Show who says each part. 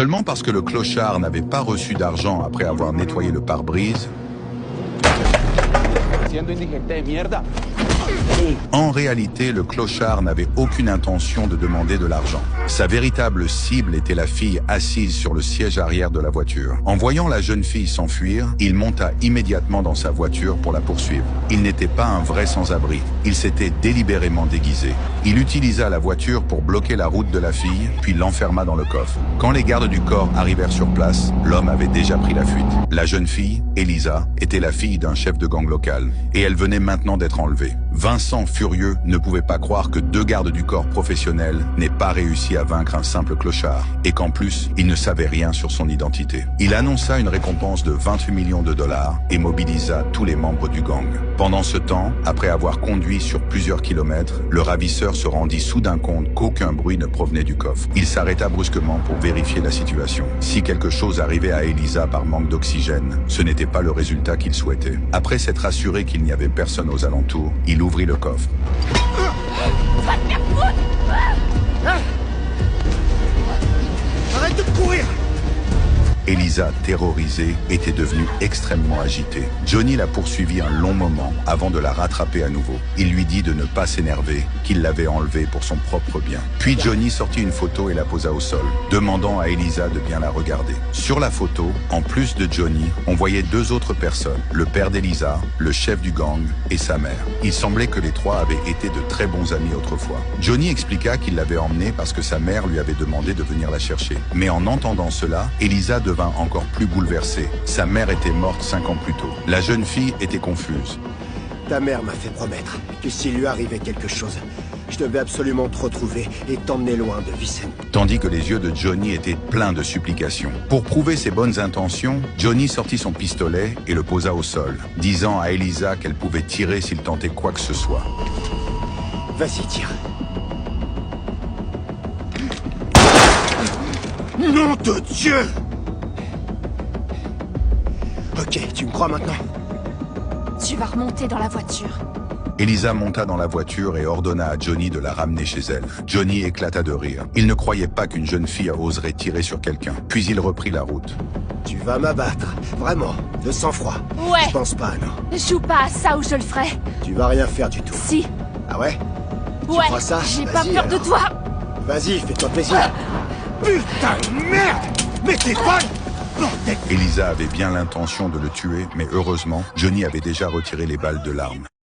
Speaker 1: Seulement parce que le clochard n'avait pas reçu d'argent après avoir nettoyé le pare-brise, en réalité, le clochard n'avait aucune intention de demander de l'argent. Sa véritable cible était la fille assise sur le siège arrière de la voiture. En voyant la jeune fille s'enfuir, il monta immédiatement dans sa voiture pour la poursuivre. Il n'était pas un vrai sans-abri. Il s'était délibérément déguisé. Il utilisa la voiture pour bloquer la route de la fille, puis l'enferma dans le coffre. Quand les gardes du corps arrivèrent sur place, l'homme avait déjà pris la fuite. La jeune fille, Elisa, était la fille d'un chef de gang local, et elle venait maintenant d'être enlevée. Vincent, furieux, ne pouvait pas croire que deux gardes du corps professionnels n'aient pas réussi à vaincre un simple clochard, et qu'en plus, il ne savait rien sur son identité. Il annonça une récompense de 28 millions de dollars et mobilisa tous les membres du gang. Pendant ce temps, après avoir conduit sur plusieurs kilomètres, le ravisseur se rendit soudain compte qu'aucun bruit ne provenait du coffre. Il s'arrêta brusquement pour vérifier la situation. Si quelque chose arrivait à Elisa par manque d'oxygène, ce n'était pas le résultat qu'il souhaitait. Après s'être assuré qu'il n'y avait personne aux alentours, il ouvrit le coffre.
Speaker 2: Va te faire foutre!
Speaker 3: Arrête de courir!
Speaker 1: Elisa, terrorisée, était devenue extrêmement agitée. Johnny la poursuivit un long moment avant de la rattraper à nouveau. Il lui dit de ne pas s'énerver, qu'il l'avait enlevée pour son propre bien. Puis Johnny sortit une photo et la posa au sol, demandant à Elisa de bien la regarder. Sur la photo, en plus de Johnny, on voyait deux autres personnes, le père d'Elisa, le chef du gang et sa mère. Il semblait que les trois avaient été de très bons amis autrefois. Johnny expliqua qu'il l'avait emmenée parce que sa mère lui avait demandé de venir la chercher. Mais en entendant cela, Elisa devint encore plus bouleversée. Sa mère était morte 5 ans plus tôt. La jeune fille était confuse.
Speaker 3: Ta mère m'a fait promettre que s'il lui arrivait quelque chose, je devais absolument te retrouver et t'emmener loin de Vicente.
Speaker 1: Tandis que les yeux de Johnny étaient pleins de supplications. Pour prouver ses bonnes intentions, Johnny sortit son pistolet et le posa au sol, disant à Elisa qu'elle pouvait tirer s'il tentait quoi que ce soit.
Speaker 3: Vas-y, tire. Nom de Dieu! Ok, tu me crois maintenant?
Speaker 2: Tu vas remonter dans la voiture.
Speaker 1: Elisa monta dans la voiture et ordonna à Johnny de la ramener chez elle. Johnny éclata de rire. Il ne croyait pas qu'une jeune fille oserait tirer sur quelqu'un. Puis il reprit la route.
Speaker 3: Tu vas m'abattre, vraiment, de sang-froid.
Speaker 2: Ouais.
Speaker 3: Je pense pas, non.
Speaker 2: Joue pas à ça ou je le ferai.
Speaker 3: Tu vas rien faire du tout.
Speaker 2: Si.
Speaker 3: Ah ouais? Tu
Speaker 2: Ouais.
Speaker 3: crois ça?
Speaker 2: J'ai pas
Speaker 3: Vas-y,
Speaker 2: peur de
Speaker 3: alors.
Speaker 2: toi.
Speaker 3: Vas-y, fais-toi plaisir. Putain de merde! Mais t'es folle! Bordel!
Speaker 1: Elisa avait bien l'intention de le tuer, mais heureusement, Johnny avait déjà retiré les balles de l'arme.